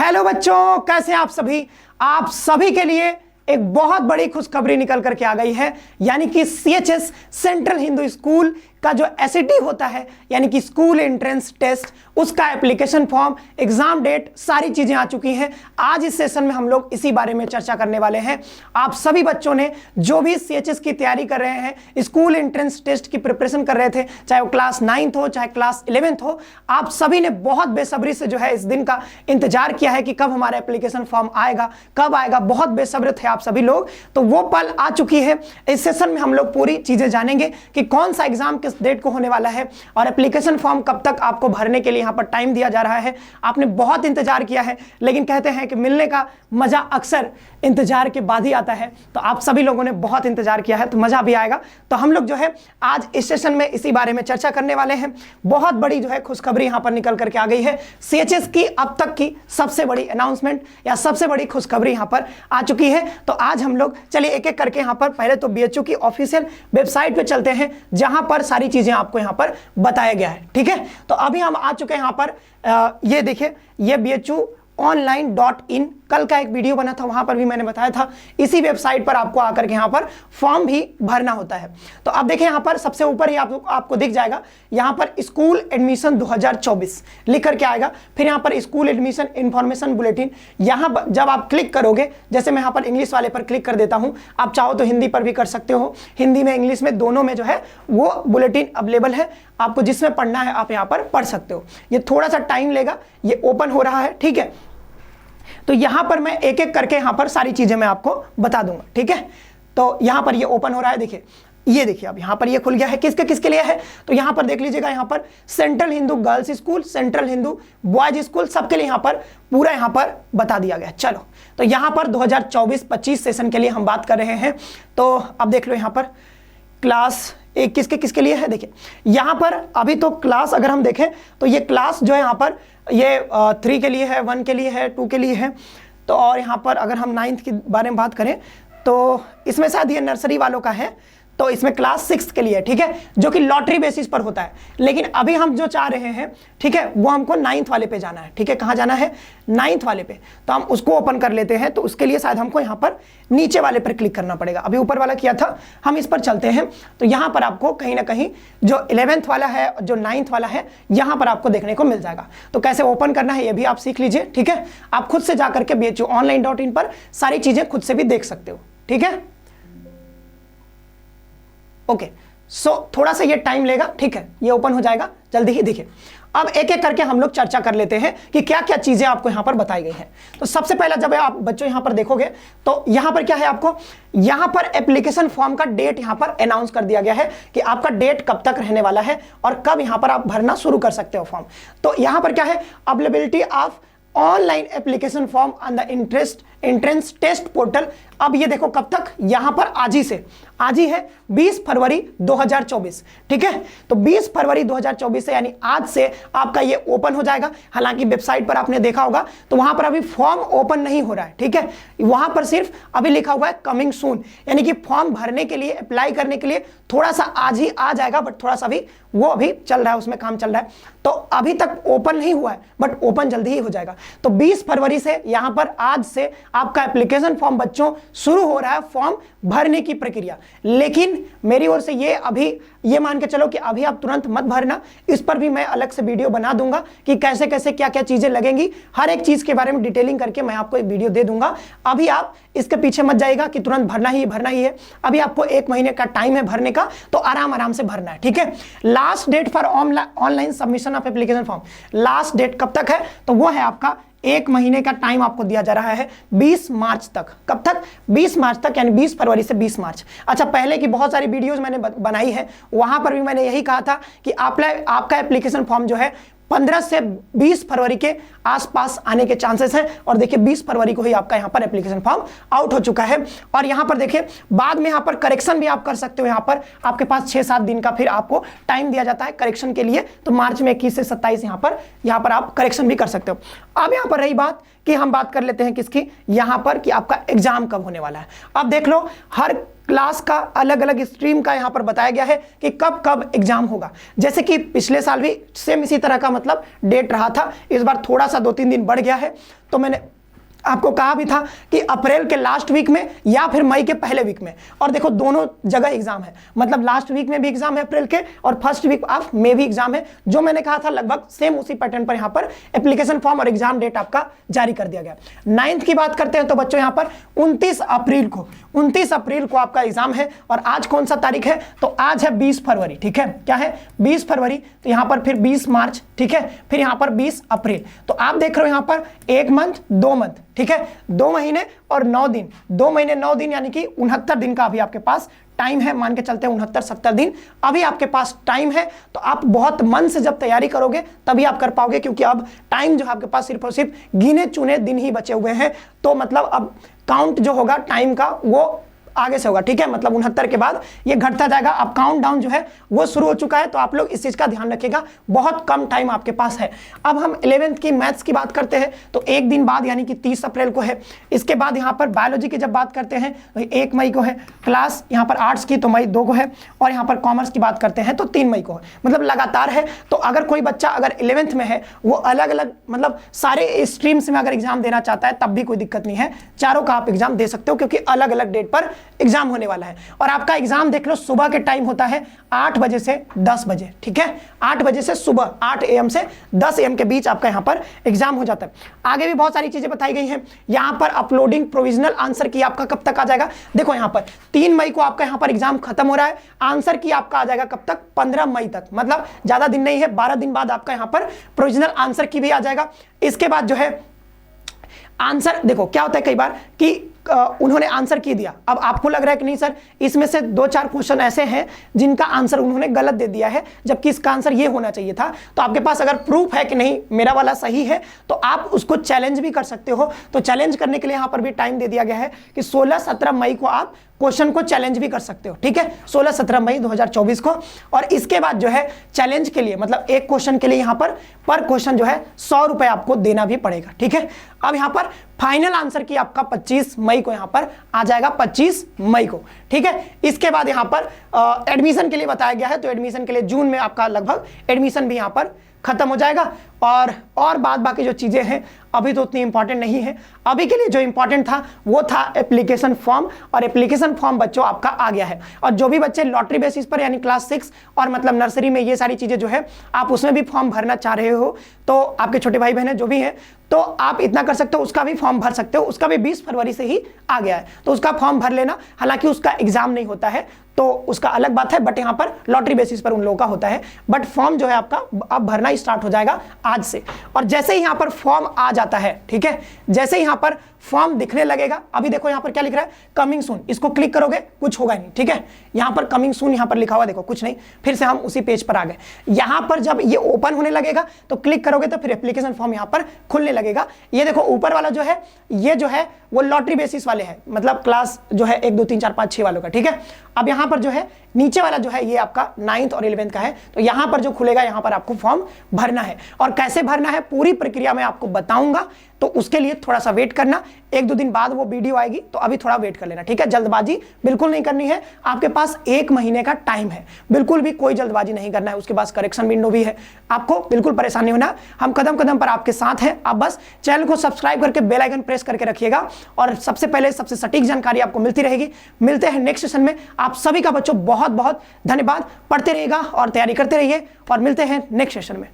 Hello बच्चों, कैसे हैं आप सभी के लिए एक बहुत बड़ी खुशखबरी निकल करके आ गई है। यानी कि सीएचएस सेंट्रल हिंदू स्कूल का जो एसईटी होता है, यानी कि स्कूल एंट्रेंस टेस्ट, उसका एप्लीकेशन फॉर्म, एग्जाम डेट, सारी चीजें आ चुकी हैं। आज इस सेशन में हम लोग इसी बारे में चर्चा करने वाले हैं। आप सभी बच्चों ने जो भी सीएचएस की तैयारी कर रहे हैं, स्कूल एंट्रेंस टेस्ट की प्रिपरेशन कर रहे थे, चाहे वो क्लास 9th हो चाहे क्लास 11th हो, आप सभी ने बहुत बेसब्री से जो है इस दिन का इंतजार किया है कि कब हमारा एप्लीकेशन फॉर्म आएगा, कब आएगा। बहुत बेसब्र थे आप सभी लोग, तो वो पल आ चुकी है। इस सेशन में हम लोग पूरी चीजें जानेंगे कि कौन सा एग्जाम किस डेट को होने वाला है और एप्लीकेशन फॉर्म कब तक आपको भरने के लिए यहां पर टाइम दिया जा रहा है। आपने बहुत इंतजार किया है, लेकिन कहते हैं कि मिलने का मजा अक्सर इंतजार के बाद ही आता है। तो आप सभी लोगों ने बहुत इंतजार किया है, तो मजा भी आएगा। तो हम लोग जो है आज इस सेशन में इसी बारे में चर्चा करने वाले हैं। बहुत बड़ी जो है खुशखबरी यहां पर निकल करके आ गई है। सीएचएस की अब तक की सबसे बड़ी अनाउंसमेंट या सबसे बड़ी खुशखबरी यहां पर आ चुकी है। तो आज हम लोग चलिए एक एक करके यहां पर पहले तो बीएचयू की ऑफिशियल वेबसाइट पे चलते हैं, जहां पर सारी चीजें आपको यहां पर बताया गया है। ठीक है, तो अभी हम आ चुके हैं यहां पर। ये देखिए, ये bhuonline.in, कल का एक वीडियो बना था, वहां पर भी मैंने बताया था। इसी वेबसाइट पर आपको आकर के यहां पर फॉर्म भी भरना होता है। तो अब देखिए यहां पर सबसे ऊपर ही आपको दिख जाएगा, यहां पर स्कूल एडमिशन 2024 लिख करके आएगा। फिर यहां पर स्कूल एडमिशन इंफॉर्मेशन बुलेटिन, यहां पर जब आप क्लिक करोगे, जैसे मैं यहां पर इंग्लिश वाले पर क्लिक कर देता हूं, आप चाहो तो हिंदी पर भी कर सकते हो। हिंदी में, इंग्लिश में, दोनों में जो है वो बुलेटिन अवेलेबल है। आपको जिसमें पढ़ना है आप यहां पर पढ़ सकते हो। ये थोड़ा सा टाइम लेगा, ये ओपन हो रहा है। ठीक है, तो यहां पर मैं एक एक करके यहां पर सारी चीजें मैं आपको बता दूंगा। ठीक है, तो यहां पर ये ओपन हो रहा है। देखिए, ये देखिए, अब यहां पर ये खुल गया है। किसके लिए है, तो यहां पर देख लीजिएगा, यहां पर central Hindu girls school, central Hindu boys school, सबके लिए यहां पर पूरा यहां पर बता दिया गया। चलो, तो यहां पर 2024-25 सेशन के लिए हम बात कर रहे हैं। तो अब देख लो यहां पर क्लास एक किसके लिए है। देखिए यहां पर अभी तो क्लास अगर हम देखें तो ये क्लास जो है यहां पर ये 3 के लिए है, 1 के लिए है, 2 के लिए है। तो और यहां पर अगर हम 9th के बारे में बात करें तो इसमें शायद ये नर्सरी वालों का है, तो इसमें क्लास 6 के लिए है। ठीक है, जो कि लॉटरी बेसिस पर होता है। लेकिन अभी हम जो चाह रहे हैं, ठीक है, वो हमको 9th वाले पे जाना है। ठीक है, कहां जाना है, 9th वाले पे। तो हम उसको ओपन कर लेते हैं। तो उसके लिए शायद हमको यहां पर नीचे वाले पर क्लिक करना पड़ेगा। अभी ऊपर वाला किया था, हम इस पर चलते हैं। तो यहां पर आपको कहीं ना कहीं जो 11th वाला है, जो 9th वाला है, यहां पर आपको देखने को मिल जाएगा। तो कैसे ओपन करना है ये भी आप सीख लीजिए। ठीक है, आप खुद से जाकर के bhuonline.in पर सारी चीजें खुद से भी देख सकते हो। ठीक है, ओके, सो थोड़ा सा ये टाइम लेगा। ठीक है, ये ओपन हो जाएगा जल्दी ही। देखिए, अब एक एक करके हम लोग चर्चा कर लेते हैं कि क्या क्या चीजें आपको यहां पर बताई गई हैं। तो सबसे पहला, जब आप बच्चों यहां पर देखोगे तो यहां पर क्या है, आपको यहां पर एप्लीकेशन फॉर्म का डेट यहां पर अनाउंस कर दिया गया है कि आपका डेट कब तक रहने वाला है और कब यहां पर आप भरना शुरू कर सकते हो फॉर्म। तो यहां पर क्या है, availability of online application form on the entrance test portal. अब ये देखो कब तक, यहां पर आज ही है 20 फरवरी 2024। ठीक है, तो 20 फरवरी 2024 से, यानी आज से आपका ये ओपन हो जाएगा। हालांकि वेबसाइट पर आपने देखा होगा तो वहां पर अभी फॉर्म ओपन नहीं हो रहा है। ठीक है, वहां पर सिर्फ अभी लिखा हुआ है कमिंग सून, यानी कि फॉर्म भरने के लिए, अप्लाई करने के लिए थोड़ा सा आज ही आ जाएगा, बट थोड़ा सा भी वो अभी चल रहा है, उसमें काम चल रहा है। तो अभी तक ओपन नहीं हुआ है, बट ओपन जल्दी ही हो जाएगा। तो 20 फरवरी से यहां पर आज से आपका एप्लीकेशन फॉर्म बच्चों शुरू हो रहा है, फॉर्म भरने की प्रक्रिया। लेकिन मेरी ओर से ये मान के चलो कि अभी आप तुरंत मत भरना। इस पर भी मैं अलग से वीडियो बना दूंगा कि कैसे कैसे क्या क्या चीजें लगेंगी, हर एक चीज के बारे में डिटेलिंग करके मैं आपको एक वीडियो दे दूंगा। अभी आप इसके पीछे मत जाइएगा कि तुरंत भरना ही है। अभी आपको 1 महीने का टाइम है भरने का, तो आराम से भरना है। ठीक है, last date for online submission of application form, last date कब तक है, तो वो है आपका 1 महीने का टाइम आपको दिया जा रहा है, 20 मार्च तक। कब तक, 20 मार्च तक, यानी 20 फरवरी से 20 मार्च। अच्छा, पहले की बहुत सारी वीडियोस मैंने बनाई है, वहां पर भी मैंने यही कहा था कि आपका एप्लीकेशन फॉर्म जो है 15 से 20 फरवरी के आसपास आने के चांसेस हैं। और देखिए 20 फरवरी को ही आपका यहां पर एप्लीकेशन फॉर्म आउट हो चुका है। और यहां पर देखिए बाद में यहां पर करेक्शन भी आप कर सकते हो। यहां पर आपके पास 6-7 दिन का फिर आपको टाइम दिया जाता है करेक्शन के लिए। तो मार्च में 21 से 27 यहां पर आप करेक्शन भी कर सकते हो। अब यहां पर रही बात कि हम बात कर लेते हैं किसकी, यहां पर कि आपका एग्जाम कब होने वाला है। अब देख लो, हर क्लास का, अलग अलग स्ट्रीम का यहाँ पर बताया गया है कि कब कब एग्जाम होगा। जैसे कि पिछले साल भी सेम इसी तरह का मतलब डेट रहा था, इस बार थोड़ा सा 2-3 दिन बढ़ गया है। तो मैंने आपको कहा भी था कि अप्रैल के लास्ट वीक में या फिर मई के पहले वीक में, और देखो दोनों जगह एग्जाम है, मतलब लास्ट वीक में भी एग्जाम है अप्रैल के और फर्स्ट वीक ऑफ मई भी एग्जाम है। जो मैंने कहा था लगभग सेम उसी पैटर्न पर यहाँ पर एप्लीकेशन फॉर्म और एग्जाम डेट आपका जारी कर दिया गया। 9th की बात करते हैं तो बच्चों यहाँ पर 29 अप्रैल को आपका एग्जाम है। और आज कौन सा तारीख है, तो आज है 20 फरवरी, ठीक है, क्या है 20 फरवरी, तो यहाँ पर फिर 20 मार्च, ठीक है, फिर यहाँ पर 20 अप्रैल। तो आप देख रहे हो यहाँ पर 1 मंथ 2 मंथ, ठीक है, 2 महीने और 9 दिन, 2 महीने 9 दिन यानी कि 69 दिन का अभी आपके पास टाइम है। मान के चलते हैं 69-70 दिन अभी आपके पास टाइम है। तो आप बहुत मन से जब तैयारी करोगे तभी आप कर पाओगे, क्योंकि अब टाइम जो आपके पास सिर्फ और सिर्फ गिने चुने दिन ही बचे हुए हैं। तो मतलब अब काउंट जो होगा टाइम का वो आगे से होगा, ठीक है, मतलब 69 के बाद ये घटता जाएगा। अब काउंट डाउन जो है वो शुरू हो चुका है, तो आप लोग इस चीज का ध्यान रखिएगा, बहुत कम टाइम आपके पास है। अब हम 11th की मैथ्स की बात करते हैं तो एक दिन बाद यानी कि 30 अप्रैल को है। इसके बाद यहाँ पर बायोलॉजी की जब बात करते हैं तो 1 मई को है। क्लास यहाँ पर आर्ट्स की तो मई 2 को है, और यहाँ पर कॉमर्स की बात करते हैं तो 3 मई को है, मतलब लगातार है। तो अगर कोई बच्चा अगर 11th में है वो अलग अलग मतलब सारे स्ट्रीम्स में अगर एग्जाम देना चाहता है तब भी कोई दिक्कत नहीं है, चारों का आप एग्जाम दे सकते हो, क्योंकि अलग अलग डेट पर एग्जाम होने वाला है। और आपका एग्जाम देख लो सुबह के टाइम होता है 8 बजे से 10 बजे, ठीक है, 8 बजे से सुबह 8 AM से 10 AM के बीच आपका यहाँ पर एग्जाम हो जाता है। आगे भी बहुत सारी चीजें बताई गई हैं। यहाँ पर अपलोडिंग प्रोविजनल आंसर की आपका कब तक आ जाएगा, देखो यहाँ पर 3 मई को आपका यहाँ पर एग्जाम खत्म हो रहा है, आंसर की आपका आ जाएगा कब तक, 15 मई तक, मतलब ज्यादा दिन नहीं है, 12 दिन बाद आपका यहाँ पर प्रोविजनल आंसर की भी आ जाएगा। इसके बाद जो है आंसर, देखो क्या होता है कई बार कि उन्होंने आंसर की दिया, अब आपको लग रहा है कि नहीं सर इसमें से 2-4 क्वेश्चन ऐसे हैं जिनका आंसर उन्होंने गलत दे दिया है जबकि इसका आंसर ये होना चाहिए था। तो आपके पास अगर प्रूफ है कि नहीं मेरा वाला सही है तो आप उसको चैलेंज भी कर सकते हो। तो चैलेंज करने के लिए यहाँ पर भी टाइम दे दिया गया है कि 16-17 मई को आप क्वेश्चन को चैलेंज भी कर सकते हो, ठीक है, 16-17 मई 2024 को। और इसके बाद जो है चैलेंज के लिए मतलब एक क्वेश्चन के लिए यहाँ पर क्वेश्चन जो है 100 रुपए आपको देना भी पड़ेगा, ठीक है। अब यहाँ पर फाइनल आंसर की आपका 25 मई को यहाँ पर आ जाएगा, 25 मई को, ठीक है। इसके बाद यहाँ पर एडमिशन के लिए बताया गया है, तो एडमिशन के लिए जून में आपका लगभग एडमिशन भी यहाँ पर खत्म हो जाएगा। और बाद बाकी जो चीजें हैं अभी तो उतनी इंपॉर्टेंट नहीं है। अभी के लिए जो इंपॉर्टेंट था वो था एप्लीकेशन फॉर्म, और एप्लीकेशन फॉर्म बच्चों आपका आ गया है। और जो भी बच्चे लॉटरी बेसिस पर यानी क्लास 6 और मतलब नर्सरी में ये सारी चीजें जो है आप उसमें भी फॉर्म भरना चाह रहे हो, तो आपके छोटे भाई बहन जो भी हैं तो आप इतना कर सकते हो, उसका भी फॉर्म भर सकते हो। उसका भी 20 फरवरी से ही आ गया है, तो उसका फॉर्म भर लेना। हालांकि उसका एग्जाम नहीं होता है तो उसका अलग बात है, बट यहाँ पर लॉटरी बेसिस पर उन लोगों का होता है। बट फॉर्म जो है आपका अब भरना स्टार्ट हो जाएगा आज से। और जैसे ही यहाँ पर फॉर्म आ जाता है, ठीक है, जैसे ही यहाँ पर फॉर्म दिखने लगेगा, अभी देखो यहाँ पर क्या लिख रहा है, कमिंग सून, इसको क्लिक करोगे कुछ होगा नहीं, ठीक है, यहाँ पर कमिंग सून यहाँ पर लिखा हुआ देखो कुछ नहीं। फिर से हम उसी पेज पर आ गए। यहाँ पर जब ये ओपन होने लगेगा तो क्लिक करोगे तो फिर एप्लीकेशन फॉर्म यहाँ पर खुलने लगेगा। ये देखो ऊपर वाला जो है ये जो है वो लॉटरी बेसिस वाले है, मतलब क्लास जो है 1 2 3 4 5 6 वालों का, ठीक है। अब यहाँ पर जो है नीचे वाला जो है ये आपका 9th और 11th का है, तो यहाँ पर जो खुलेगा यहाँ पर आपको फॉर्म भरना है। और कैसे भरना है पूरी प्रक्रिया में आपको बताऊंगा, तो उसके लिए थोड़ा सा वेट करना, 1-2 दिन बाद वो वीडियो आएगी, तो अभी थोड़ा वेट कर लेना, ठीक है। जल्दबाजी बिल्कुल नहीं करनी है, आपके पास 1 महीने का टाइम है, बिल्कुल भी कोई जल्दबाजी नहीं करना है। उसके बाद करेक्शन विंडो भी है, आपको बिल्कुल परेशान नहीं होना। हम कदम कदम पर आपके साथ हैं। आप बस चैनल को सब्सक्राइब करके बेल आइकन प्रेस करके रखिएगा, और सबसे पहले सबसे सटीक जानकारी आपको मिलती रहेगी। मिलते हैं नेक्स्ट सेशन में। आप सभी का बच्चों बहुत बहुत धन्यवाद। पढ़ते रहिएगा और तैयारी करते रहिए, और मिलते हैं नेक्स्ट सेशन में।